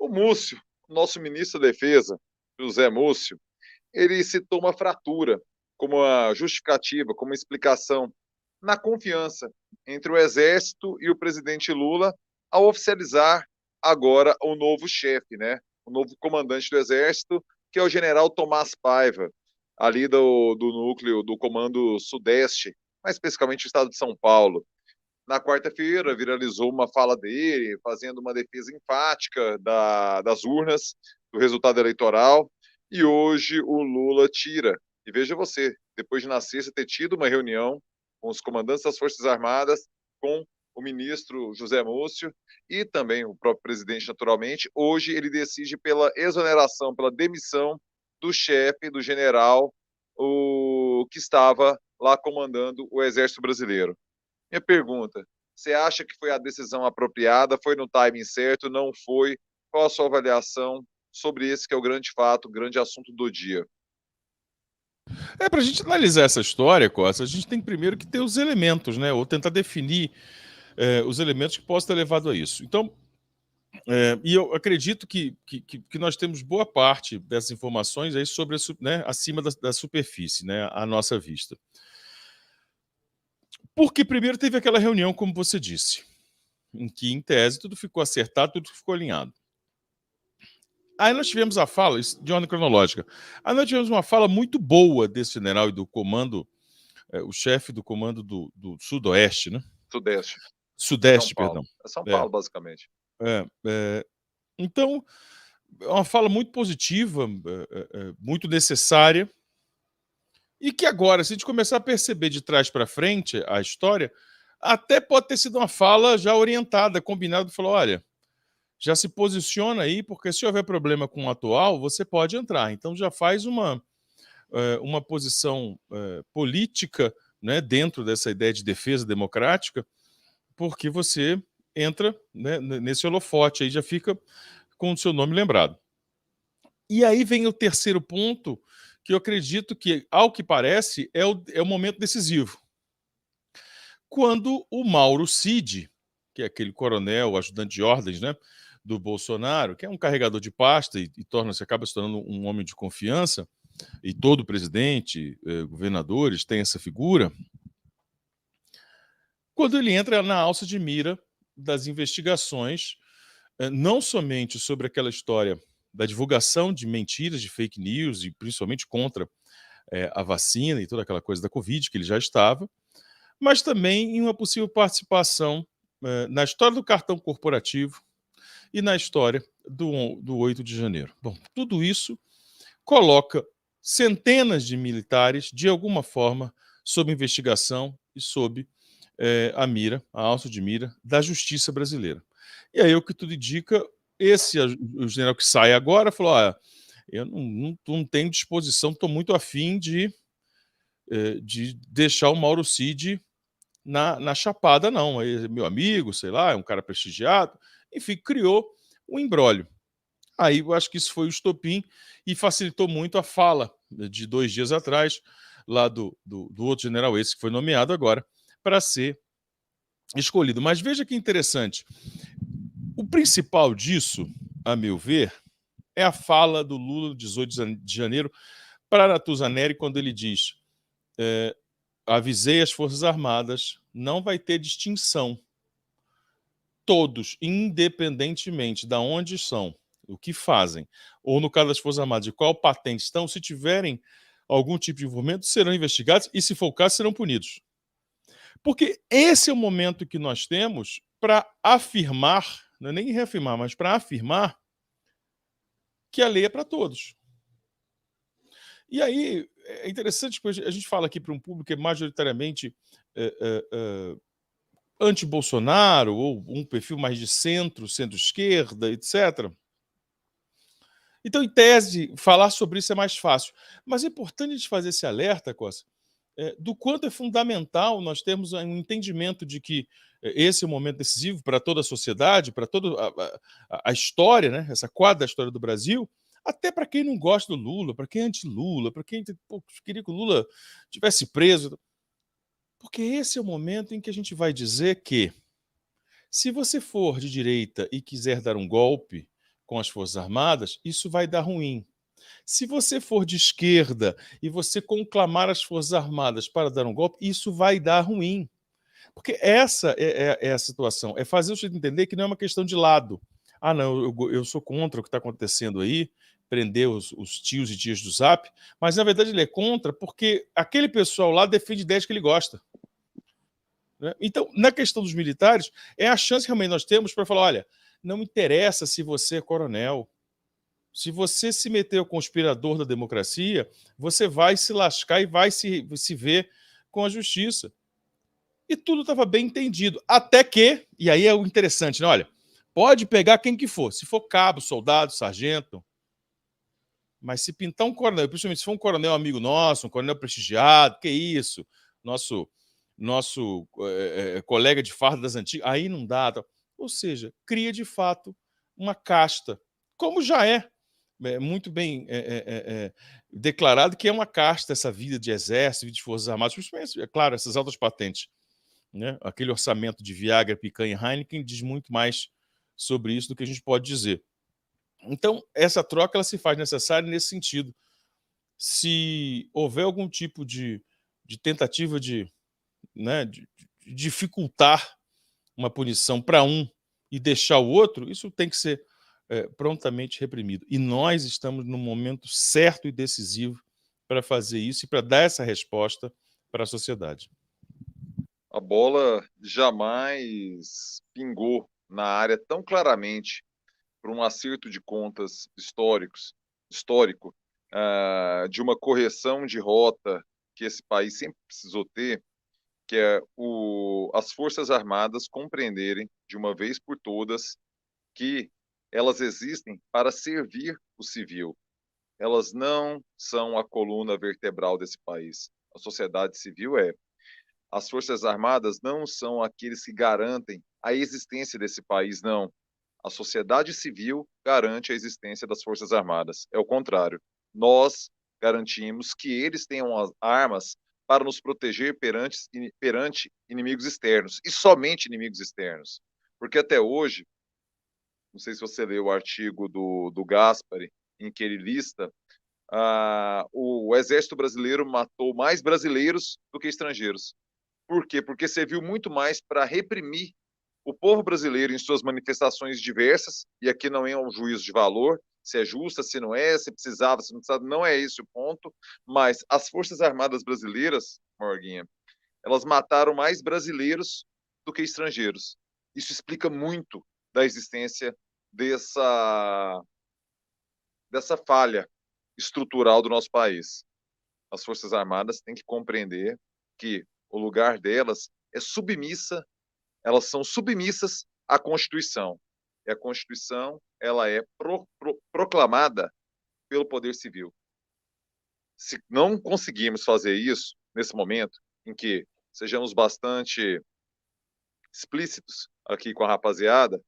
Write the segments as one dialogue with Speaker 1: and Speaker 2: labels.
Speaker 1: O Múcio, nosso ministro da Defesa, José Múcio, ele citou uma fratura como uma justificativa, como uma explicação na confiança entre o Exército e o presidente Lula ao oficializar agora o novo chefe, né? O novo comandante do Exército, que é o general Tomás Paiva, ali do núcleo do Comando Sudeste, mais especificamente o estado de São Paulo. Na quarta-feira, viralizou uma fala dele, fazendo uma defesa enfática das urnas, do resultado eleitoral, e hoje o Lula tira. E veja você, depois de na sexta ter tido uma reunião com os comandantes das Forças Armadas, com o ministro José Múcio e também o próprio presidente, naturalmente, hoje ele decide pela exoneração, pela demissão do chefe, do general, o que estava lá comandando o Exército Brasileiro. Minha pergunta: você acha que foi a decisão apropriada? Foi no timing certo? Não foi? Qual a sua avaliação sobre esse que é o grande fato, o grande assunto do dia?
Speaker 2: Para a gente analisar essa história, Costa, a gente tem primeiro que ter os elementos, né? Ou tentar definir os elementos que possam ter levado a isso. Então, e eu acredito que nós temos boa parte dessas informações aí sobre né, acima da superfície, né, à nossa vista. Porque primeiro teve aquela reunião, como você disse, em que, em tese, tudo ficou acertado, tudo ficou alinhado. Aí nós tivemos a fala, de ordem cronológica, aí nós tivemos uma fala muito boa desse general e do comando, o chefe do comando do Sudoeste, né?
Speaker 1: Sudeste, São
Speaker 2: Sudeste,
Speaker 1: Paulo.
Speaker 2: perdão.
Speaker 1: É São
Speaker 2: É,
Speaker 1: Paulo, basicamente.
Speaker 2: então, é uma fala muito positiva, muito necessária, e que agora, se a gente começar a perceber de trás para frente a história, até pode ter sido uma fala já orientada, combinada, falou, olha, já se posiciona aí, porque se houver problema com o atual, você pode entrar. Então já faz uma posição política, né, dentro dessa ideia de defesa democrática, porque você entra, né, nesse holofote, aí já fica com o seu nome lembrado. E aí vem o terceiro ponto, que eu acredito que, ao que parece, é o momento decisivo. Quando o Mauro Cid, que é aquele coronel, ajudante de ordens, né, do Bolsonaro, que é um carregador de pasta e acaba se tornando um homem de confiança, e todo presidente, governadores tem essa figura, quando ele entra na alça de mira das investigações, não somente sobre aquela história da divulgação de mentiras, de fake news, e principalmente contra a vacina e toda aquela coisa da Covid, que ele já estava, mas também em uma possível participação na história do cartão corporativo e na história do 8 de janeiro. Bom, tudo isso coloca centenas de militares, de alguma forma, sob investigação e sob a mira, a alça de mira da justiça brasileira. E aí o que tudo indica, o general que sai agora falou, eu não tenho disposição, estou muito afim de deixar o Mauro Cid na chapada, não. Ele é meu amigo, sei lá, é um cara prestigiado. Enfim, criou um imbróglio. Aí eu acho que isso foi o estopim e facilitou muito a fala de 2 dias atrás, lá do outro general, esse que foi nomeado agora, para ser escolhido. Mas veja que interessante. O principal disso, a meu ver, é a fala do Lula, no 18 de janeiro, para Natuzaneri, quando ele diz: avisei as Forças Armadas, não vai ter distinção. Todos, independentemente de onde são, o que fazem, ou no caso das Forças Armadas, de qual patente estão, se tiverem algum tipo de envolvimento, serão investigados e, se for o caso, serão punidos. Porque esse é o momento que nós temos para afirmar, não é nem reafirmar, mas para afirmar que a lei é para todos. E aí é interessante que a gente fala aqui para um público que é majoritariamente anti-Bolsonaro, ou um perfil mais de centro, centro-esquerda, etc. Então, em tese, falar sobre isso é mais fácil. Mas é importante a gente fazer esse alerta, Costa, do quanto é fundamental nós termos um entendimento de que esse é um momento decisivo para toda a sociedade, para toda a história, né? Essa quadra da história do Brasil, até para quem não gosta do Lula, para quem é anti-Lula, para quem queria que o Lula tivesse preso. Porque esse é o momento em que a gente vai dizer que, se você for de direita e quiser dar um golpe com as Forças Armadas, isso vai dar ruim. Se você for de esquerda e você conclamar as Forças Armadas para dar um golpe, isso vai dar ruim. Porque essa é a situação. É fazer o sujeito entender que não é uma questão de lado. Ah, não, eu sou contra o que está acontecendo aí, prender os tios e tias do Zap, mas na verdade ele é contra porque aquele pessoal lá defende ideias que ele gosta. Né? Então, na questão dos militares, é a chance que realmente nós temos para falar: olha, não interessa se você é coronel. Se você se meter o conspirador da democracia, você vai se lascar e vai se ver com a justiça. E tudo estava bem entendido. Até que, e aí é o interessante, né? Olha, pode pegar quem que for. Se for cabo, soldado, sargento, mas se pintar um coronel, principalmente se for um coronel amigo nosso, um coronel prestigiado, que isso, nosso colega de farda das antigas, aí não dá. Tá? Ou seja, cria de fato uma casta, como já é muito bem declarado que é uma casta essa vida de exército, vida de forças armadas, principalmente, é claro, essas altas patentes. Né? Aquele orçamento de Viagra, picanha e Heineken diz muito mais sobre isso do que a gente pode dizer. Então, essa troca ela se faz necessária nesse sentido. Se houver algum tipo de tentativa de dificultar uma punição para um e deixar o outro, isso tem que ser prontamente reprimido. E nós estamos no momento certo e decisivo para fazer isso e para dar essa resposta para a sociedade.
Speaker 1: A bola jamais pingou na área tão claramente por um acerto de contas histórico, de uma correção de rota que esse país sempre precisou ter, que é as Forças Armadas compreenderem de uma vez por todas que elas existem para servir o civil. Elas não são a coluna vertebral desse país. A sociedade civil é. As Forças Armadas não são aqueles que garantem a existência desse país, não. A sociedade civil garante a existência das Forças Armadas. É o contrário. Nós garantimos que eles tenham as armas para nos proteger perante inimigos externos, e somente inimigos externos. Porque até hoje, não sei se você leu o artigo do Gaspari, em que ele lista, o Exército Brasileiro matou mais brasileiros do que estrangeiros. Por quê? Porque serviu muito mais para reprimir o povo brasileiro em suas manifestações diversas, e aqui não é um juízo de valor, se é justa, se não é, se precisava, se não precisava, não é esse o ponto, mas as Forças Armadas brasileiras, Morguinha, elas mataram mais brasileiros do que estrangeiros. Isso explica muito da existência dessa falha estrutural do nosso país. As Forças Armadas têm que compreender que o lugar delas é submissa, elas são submissas à Constituição. E a Constituição, ela é proclamada pelo Poder Civil. Se não conseguirmos fazer isso nesse momento, em que sejamos bastante explícitos aqui com a rapaziada,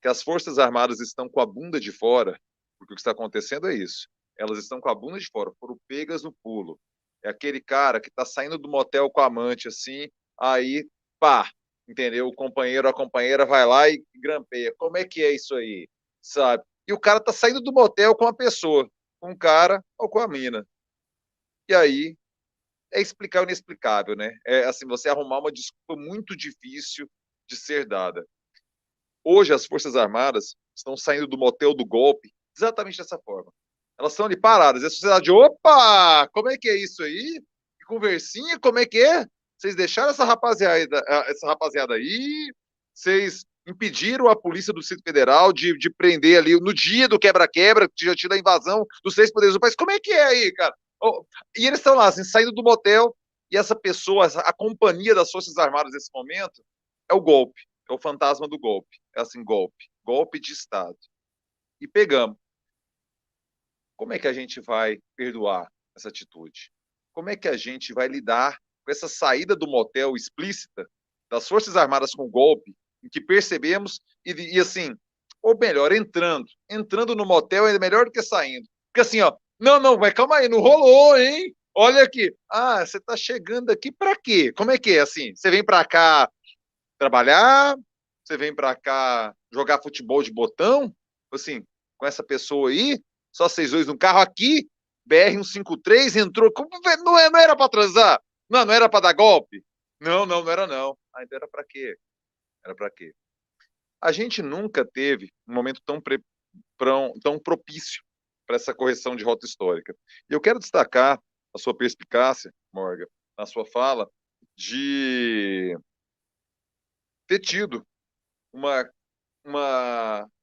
Speaker 1: que as Forças Armadas estão com a bunda de fora, porque o que está acontecendo é isso. Elas estão com a bunda de fora, foram pegas no pulo. É aquele cara que está saindo do motel com a amante, assim, aí, pá, entendeu? O companheiro, a companheira vai lá e grampeia. Como é que é isso aí? Sabe? E o cara tá saindo do motel com a pessoa, com o cara ou com a mina. E aí, é explicar o inexplicável, né? É assim, você arrumar uma desculpa muito difícil de ser dada. Hoje, as Forças Armadas estão saindo do motel do golpe exatamente dessa forma. Elas estão ali paradas. E a sociedade, opa, como é que é isso aí? Que conversinha, como é que é? Vocês deixaram essa rapaziada aí? Vocês impediram a polícia do Distrito Federal de prender ali no dia do quebra-quebra, que já tinha a invasão dos 6 poderes do país. Como é que é aí, cara? E eles estão lá, assim, saindo do motel, e essa pessoa, a companhia das Forças Armadas nesse momento, é o golpe. É o fantasma do golpe. É assim, golpe de Estado. E pegamos. Como é que a gente vai perdoar essa atitude? Como é que a gente vai lidar com essa saída do motel explícita das Forças Armadas com o golpe, em que percebemos, e assim, ou melhor, entrando no motel é melhor do que saindo. Porque assim, ó, não, vai, calma aí, não rolou, hein? Olha aqui. Ah, você tá chegando aqui para quê? Como é que é assim? Você vem para cá trabalhar? Você vem para cá jogar futebol de botão? Assim, com essa pessoa aí? Só vocês dois no carro aqui? BR-153 entrou. Não era para transar? Não era para dar golpe? Não era não. Ainda era para quê? Era para quê? A gente nunca teve um momento tão propício para essa correção de rota histórica. E eu quero destacar a sua perspicácia, Morgan, na sua fala, de ter tido uma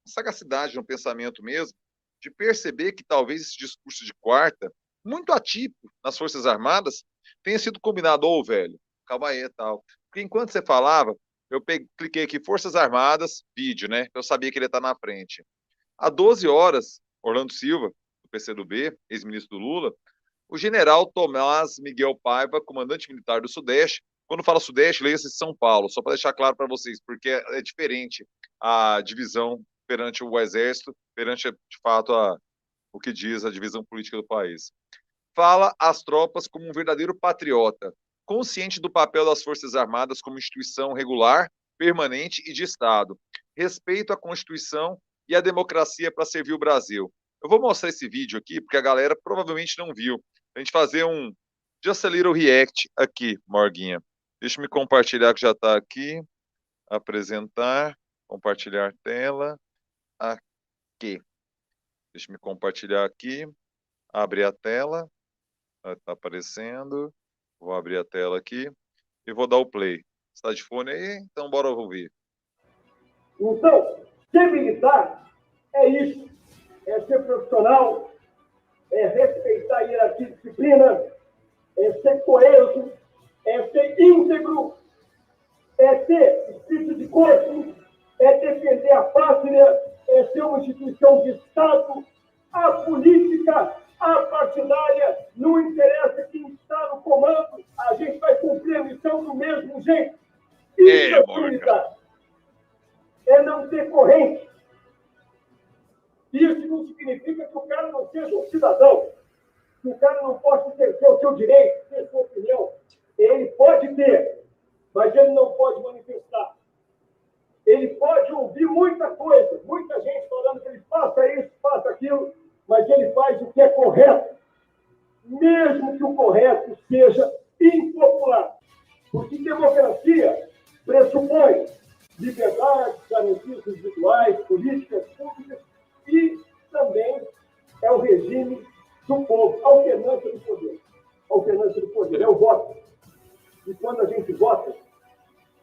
Speaker 1: sagacidade no pensamento mesmo, de perceber que talvez esse discurso de quarta, muito atípico nas Forças Armadas, tenha sido combinado, velho, calma aí e tal. Porque enquanto você falava, eu cliquei aqui, Forças Armadas, vídeo, né? Eu sabia que ele ia estar na frente. Há 12 horas, Orlando Silva, do PCdoB, ex-ministro do Lula, o general Tomás Miguel Paiva, comandante militar do Sudeste. Quando fala Sudeste, leia-se São Paulo, só para deixar claro para vocês, porque é diferente a divisão perante o Exército, perante, de fato, o que diz a divisão política do país. Fala às tropas como um verdadeiro patriota, consciente do papel das Forças Armadas como instituição regular, permanente e de Estado. Respeito à Constituição e à democracia para servir o Brasil. Eu vou mostrar esse vídeo aqui, porque a galera provavelmente não viu. A gente fazer um Just a Little React aqui, Morguinha. Deixa eu me compartilhar que já está aqui. Apresentar. Compartilhar tela. Aqui. Deixa eu me compartilhar aqui. Abrir a tela. Está aparecendo. Vou abrir a tela aqui. E vou dar o play. Está de fone aí? Então bora ouvir.
Speaker 3: Então, ser militar é isso. É ser profissional, é respeitar a hierarquia e disciplina, é ser coeso, é ser íntegro, é ter espírito de corpo, é defender a pátria, é ser uma instituição de Estado. A política, a partidária, não interessa quem está no comando, a gente vai cumprir a missão do mesmo jeito. Isso é militar. É não ter corrente. Isso não significa que o cara não seja um cidadão, que o cara não possa exercer o seu direito, ter sua opinião. Ele pode ter, mas ele não pode manifestar. Ele pode ouvir muita coisa, muita gente falando que ele faça isso, faça aquilo, mas ele faz o que é correto, mesmo que o correto seja impopular. Porque democracia pressupõe liberdade, garantias individuais, políticas públicas, e também é o regime do povo, alternância do poder. Alternância do poder, é o voto. E quando a gente vota,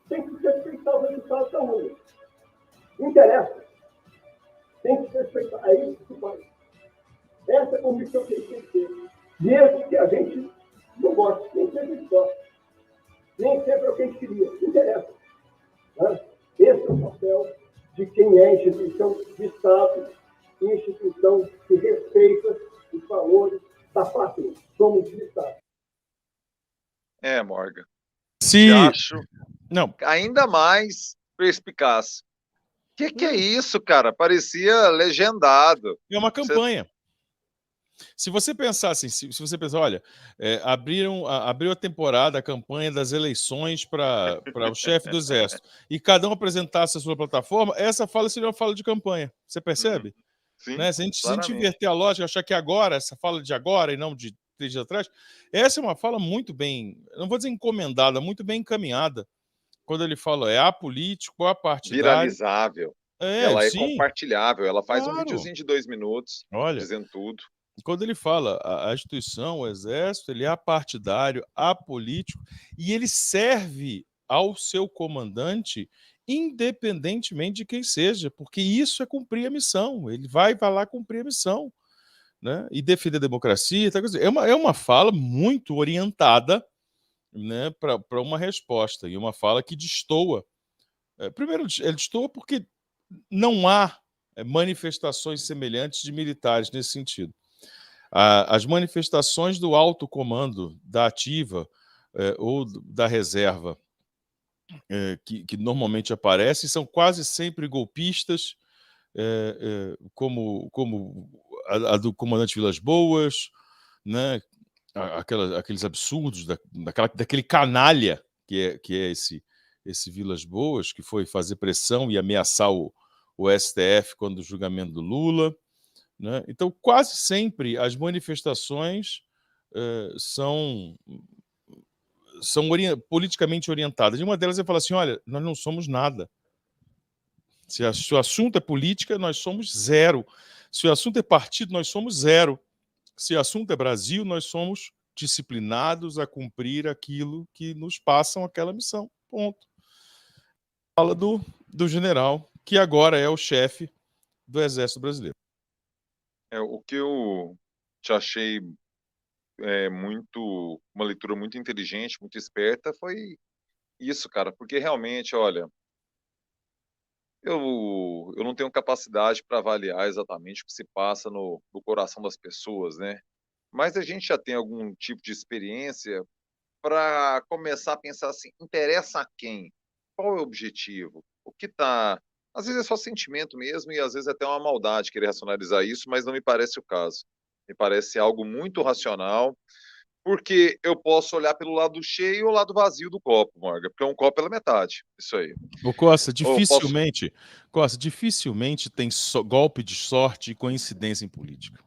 Speaker 3: tem que respeitar os resultados da urna. Não interessa. Tem que respeitar. É isso que faz. Essa é a convicção que a gente tem que ter. Mesmo que a gente não goste, nem sempre a gente gosta. Nem sempre é o que a gente queria. Não interessa. Né? Esse é o papel de quem é instituição de Estado, instituição que respeita os valores da pátria. Somos de Estado.
Speaker 1: Morgan.
Speaker 2: Se...
Speaker 1: acho
Speaker 2: não.
Speaker 1: ainda mais perspicaz. Que é isso, cara? Parecia legendado.
Speaker 2: É uma campanha. Se você pensar assim, se você pensar, olha, abriu a temporada, a campanha das eleições para o chefe do Exército, e cada um apresentasse a sua plataforma, essa fala seria uma fala de campanha. Você percebe?
Speaker 1: Uhum. Sim,
Speaker 2: né? Se a gente inverter a lógica, achar que agora, essa fala de agora e não de 3 dias atrás, essa é uma fala muito bem, não vou dizer encomendada, muito bem encaminhada. Quando ele fala apolítico, apartidário.
Speaker 1: Viralizável. Ela é compartilhável, ela faz um videozinho de 2 minutos, dizendo tudo.
Speaker 2: Quando ele fala a instituição, o Exército, ele é apartidário, apolítico, e ele serve ao seu comandante independentemente de quem seja, porque isso é cumprir a missão, ele vai lá cumprir a missão, né? E defender a democracia. É uma fala muito orientada, né, para uma resposta, e uma fala que destoa. Primeiro, ele destoa porque não há manifestações semelhantes de militares nesse sentido. As manifestações do alto comando da ativa ou da reserva que normalmente aparecem são quase sempre golpistas, como a do comandante Vilas Boas, né? Aqueles absurdos daquele canalha que é esse Vilas Boas, que foi fazer pressão e ameaçar o STF quando o julgamento do Lula. né? Então, quase sempre as manifestações são politicamente orientadas. E uma delas é falar assim: olha, nós não somos nada. Se o assunto é política, nós somos zero. Se o assunto é partido, nós somos zero. Se o assunto é Brasil, nós somos disciplinados a cumprir aquilo que nos passam aquela missão. Ponto. Fala do general, que agora é o chefe do Exército Brasileiro.
Speaker 1: O que eu te achei uma leitura muito inteligente, muito esperta, foi isso, cara, porque realmente, olha, eu não tenho capacidade para avaliar exatamente o que se passa no coração das pessoas, né? Mas a gente já tem algum tipo de experiência para começar a pensar assim, interessa a quem? Qual é o objetivo? O que está... Às vezes é só sentimento mesmo e às vezes até uma maldade querer racionalizar isso, mas não me parece o caso. Me parece algo muito racional, porque eu posso olhar pelo lado cheio ou lado vazio do copo, Morgan, porque um copo pela metade, isso aí.
Speaker 2: Ô, Costa,
Speaker 1: Ou eu posso...
Speaker 2: dificilmente tem golpe de sorte e coincidência em política.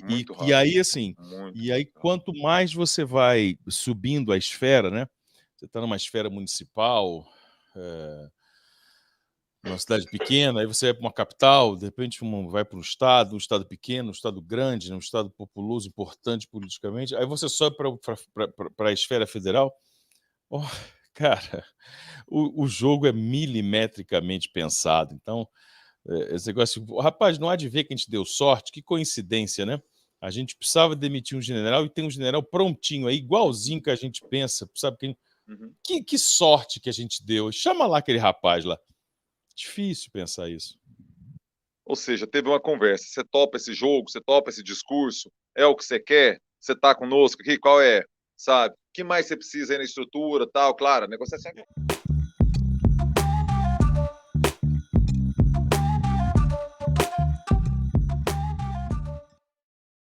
Speaker 1: muito
Speaker 2: E
Speaker 1: raro,
Speaker 2: aí, assim,
Speaker 1: muito,
Speaker 2: e aí
Speaker 1: muito raro.
Speaker 2: quanto mais você vai subindo a esfera, né? Você está numa esfera municipal, numa cidade pequena, aí você vai para uma capital, de repente vai para um estado pequeno, um estado grande, né, um estado populoso, importante politicamente, aí você sobe para a esfera federal. Oh, cara, o jogo é milimetricamente pensado. Então, esse negócio, rapaz, não há de ver que a gente deu sorte, que coincidência, né? A gente precisava demitir um general e tem um general prontinho aí, igualzinho que a gente pensa, sabe? Que sorte que a gente deu. Chama lá aquele rapaz lá. Difícil pensar isso.
Speaker 1: Ou seja, teve uma conversa, você topa esse jogo, você topa esse discurso, é o que você quer? Você tá conosco aqui, qual é? Sabe? O que mais você precisa aí na estrutura, tal? Claro, a negociação é